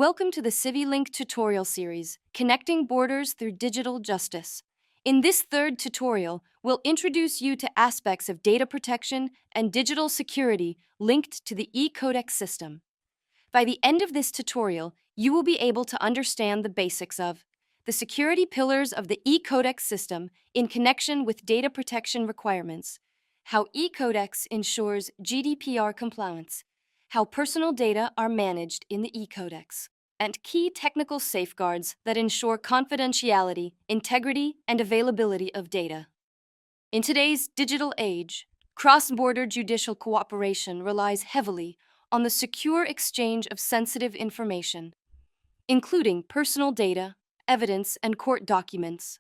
Welcome to the CiviLink tutorial series, Connecting Borders Through Digital Justice. In this third tutorial, we'll introduce you to aspects of data protection and digital security linked to the e-Codex system. By the end of this tutorial, you will be able to understand the basics of the security pillars of the e-Codex system in connection with data protection requirements, how e-Codex ensures GDPR compliance, how personal data are managed in the e-Codex, and key technical safeguards that ensure confidentiality, integrity, and availability of data. In today's digital age, cross-border judicial cooperation relies heavily on the secure exchange of sensitive information, including personal data, evidence, and court documents.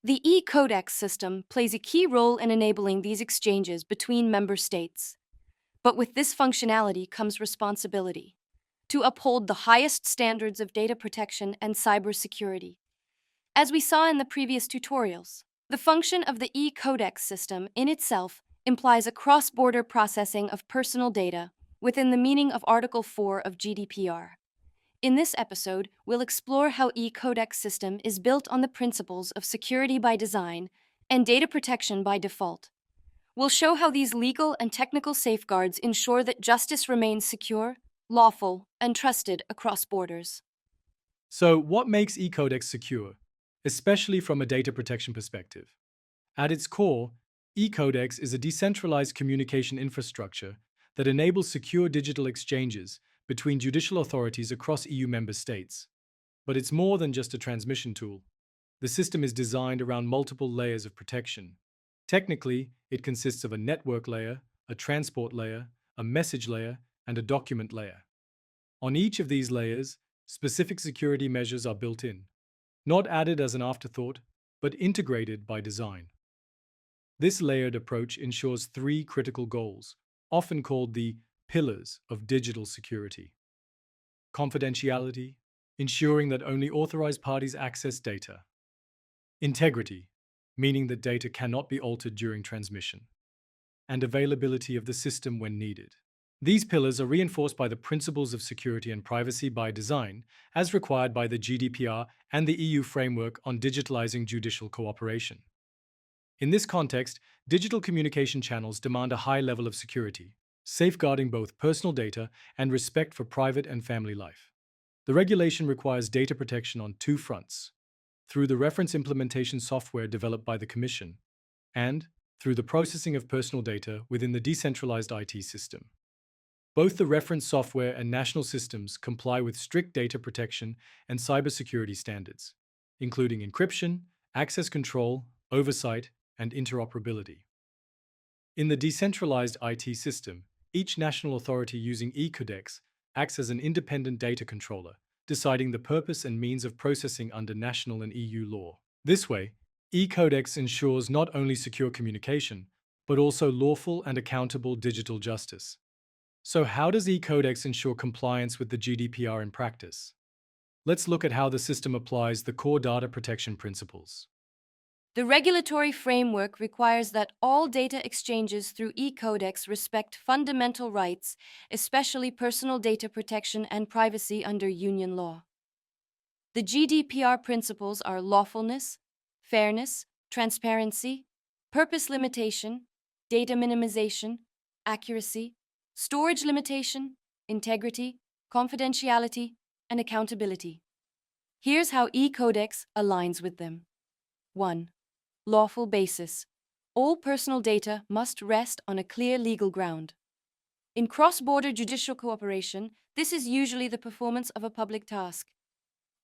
The e-Codex system plays a key role in enabling these exchanges between member states. But with this functionality comes responsibility to uphold the highest standards of data protection and cybersecurity. As we saw in the previous tutorials, the function of the e-Codex system in itself implies a cross-border processing of personal data within the meaning of Article 4 of GDPR. In this episode, we'll explore how e-Codex system is built on the principles of security by design and data protection by default. We'll show how these legal and technical safeguards ensure that justice remains secure, lawful, and trusted across borders. So, what makes e-Codex secure, especially from a data protection perspective? At its core, e-Codex is a decentralized communication infrastructure that enables secure digital exchanges between judicial authorities across EU member states. But it's more than just a transmission tool. The system is designed around multiple layers of protection. Technically, it consists of a network layer, a transport layer, a message layer, and a document layer. On each of these layers, specific security measures are built in, not added as an afterthought, but integrated by design. This layered approach ensures three critical goals, often called the pillars of digital security. Confidentiality, ensuring that only authorized parties access data. Integrity, meaning that data cannot be altered during transmission. And availability of the system when needed. These pillars are reinforced by the principles of security and privacy by design, as required by the GDPR and the EU framework on digitalizing judicial cooperation. In this context, digital communication channels demand a high level of security, safeguarding both personal data and respect for private and family life. The regulation requires data protection on two fronts: through the reference implementation software developed by the Commission, and through the processing of personal data within the decentralized IT system. Both the reference software and national systems comply with strict data protection and cybersecurity standards, including encryption, access control, oversight, and interoperability. In the decentralized IT system, each national authority using e-Codex acts as an independent data controller, deciding the purpose and means of processing under national and EU law. This way, e-Codex ensures not only secure communication, but also lawful and accountable digital justice. So how does e-Codex ensure compliance with the GDPR in practice? Let's look at how the system applies the core data protection principles. The regulatory framework requires that all data exchanges through e-Codex respect fundamental rights, especially personal data protection and privacy under Union law. The GDPR principles are lawfulness, fairness, transparency, purpose limitation, data minimization, accuracy, storage limitation, integrity, confidentiality, and accountability. Here's how e-Codex aligns with them. 1. Lawful basis. All personal data must rest on a clear legal ground. In cross-border judicial cooperation, this is usually the performance of a public task.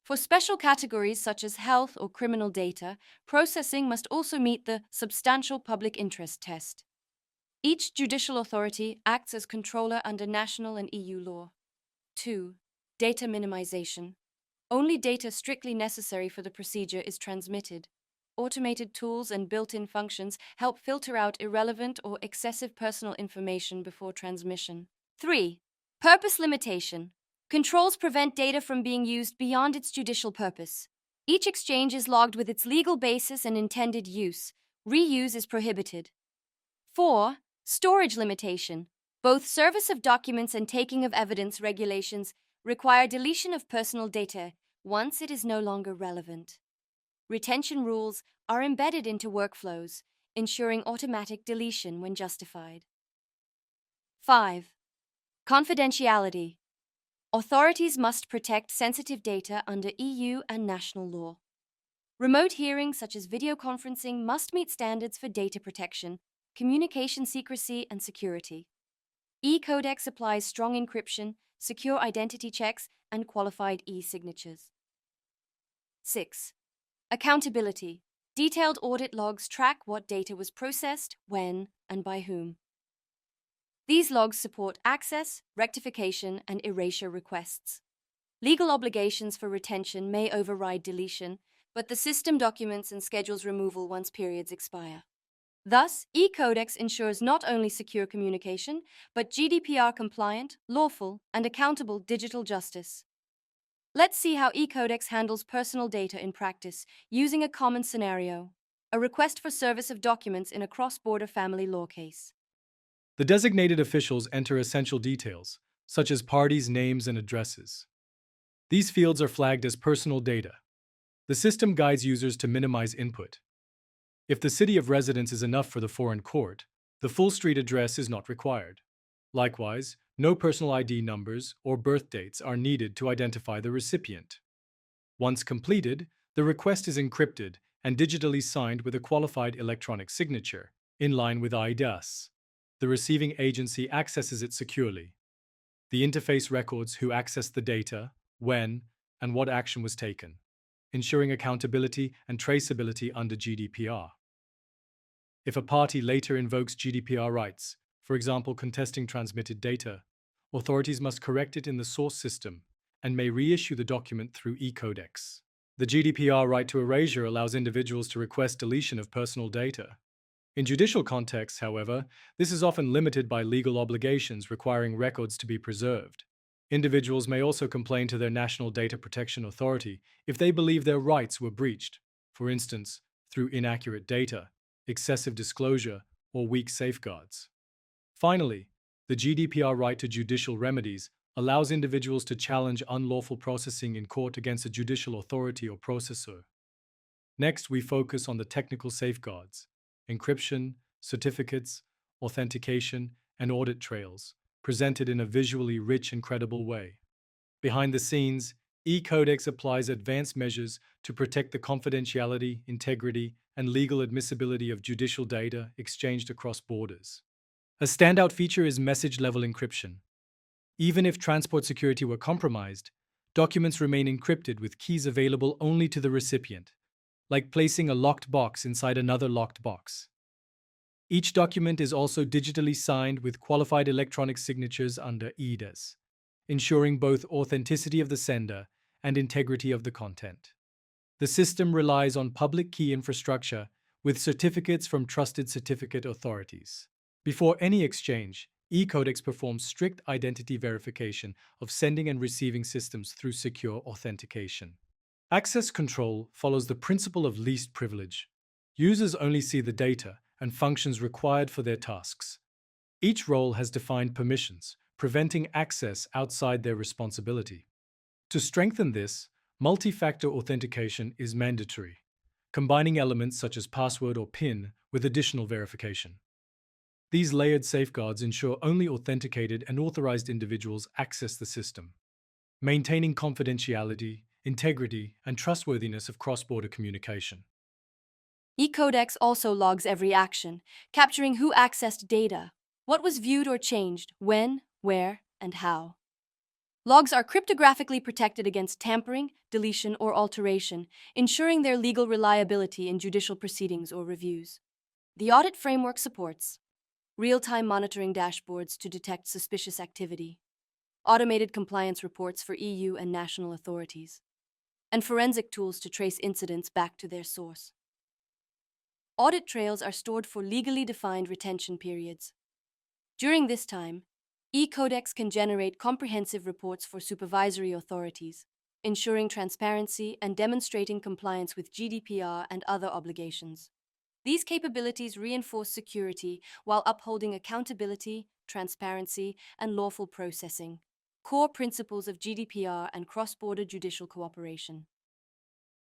For special categories such as health or criminal data, processing must also meet the substantial public interest test. Each judicial authority acts as controller under national and EU law. 2. Data minimization. Only data strictly necessary for the procedure is transmitted. Automated tools and built-in functions help filter out irrelevant or excessive personal information before transmission. 3. Purpose limitation. Controls prevent data from being used beyond its judicial purpose. Each exchange is logged with its legal basis and intended use. Reuse is prohibited. 4. Storage limitation. Both service of documents and taking of evidence regulations require deletion of personal data once it is no longer relevant. Retention rules are embedded into workflows, ensuring automatic deletion when justified. 5. Confidentiality. Authorities must protect sensitive data under EU and national law. Remote hearings such as video conferencing must meet standards for data protection, communication secrecy, and security. eCodex applies strong encryption, secure identity checks, and qualified e-signatures. 6. Accountability. Detailed audit logs track what data was processed, when, and by whom. These logs support access, rectification, and erasure requests. Legal obligations for retention may override deletion, but the system documents and schedules removal once periods expire. Thus, eCodex ensures not only secure communication, but GDPR-compliant, lawful, and accountable digital justice. Let's see how eCodex handles personal data in practice using a common scenario: a request for service of documents in a cross-border family law case. The designated officials enter essential details, such as parties' names and addresses. These fields are flagged as personal data. The system guides users to minimize input. If the city of residence is enough for the foreign court, the full street address is not required. Likewise, no personal ID numbers or birth dates are needed to identify the recipient. Once completed, the request is encrypted and digitally signed with a qualified electronic signature, in line with eIDAS. The receiving agency accesses it securely. The interface records who accessed the data, when, and what action was taken, ensuring accountability and traceability under GDPR. If a party later invokes GDPR rights, for example contesting transmitted data, authorities must correct it in the source system and may reissue the document through eCodex. The GDPR right to erasure allows individuals to request deletion of personal data. In judicial contexts, however, this is often limited by legal obligations requiring records to be preserved. Individuals may also complain to their National Data Protection Authority if they believe their rights were breached, for instance, through inaccurate data, excessive disclosure, or weak safeguards. Finally, the GDPR right to judicial remedies allows individuals to challenge unlawful processing in court against a judicial authority or processor. Next, we focus on the technical safeguards: encryption, certificates, authentication, and audit trails, presented in a visually rich and credible way. Behind the scenes, eCodex applies advanced measures to protect the confidentiality, integrity, and legal admissibility of judicial data exchanged across borders. A standout feature is message-level encryption. Even if transport security were compromised, documents remain encrypted with keys available only to the recipient, like placing a locked box inside another locked box. Each document is also digitally signed with qualified electronic signatures under eIDAS, ensuring both authenticity of the sender and integrity of the content. The system relies on public key infrastructure with certificates from trusted certificate authorities. Before any exchange, eCodex performs strict identity verification of sending and receiving systems through secure authentication. Access control follows the principle of least privilege. Users only see the data and functions required for their tasks. Each role has defined permissions, preventing access outside their responsibility. To strengthen this, multi-factor authentication is mandatory, combining elements such as password or PIN with additional verification. These layered safeguards ensure only authenticated and authorized individuals access the system, maintaining confidentiality, integrity, and trustworthiness of cross-border communication. eCodex also logs every action, capturing who accessed data, what was viewed or changed, when, where, and how. Logs are cryptographically protected against tampering, deletion, or alteration, ensuring their legal reliability in judicial proceedings or reviews. The audit framework supports real-time monitoring dashboards to detect suspicious activity, automated compliance reports for EU and national authorities, and forensic tools to trace incidents back to their source. Audit trails are stored for legally defined retention periods. During this time, eCodex can generate comprehensive reports for supervisory authorities, ensuring transparency and demonstrating compliance with GDPR and other obligations. These capabilities reinforce security while upholding accountability, transparency, and lawful processing, core principles of GDPR and cross-border judicial cooperation.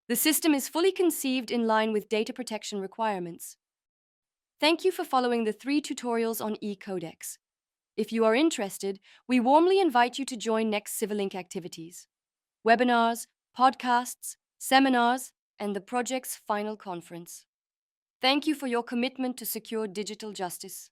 The system is fully conceived in line with data protection requirements. Thank you for following the 3 tutorials on e-Codex. If you are interested, we warmly invite you to join next Civilink activities, webinars, podcasts, seminars, and the project's final conference. Thank you for your commitment to secure digital justice.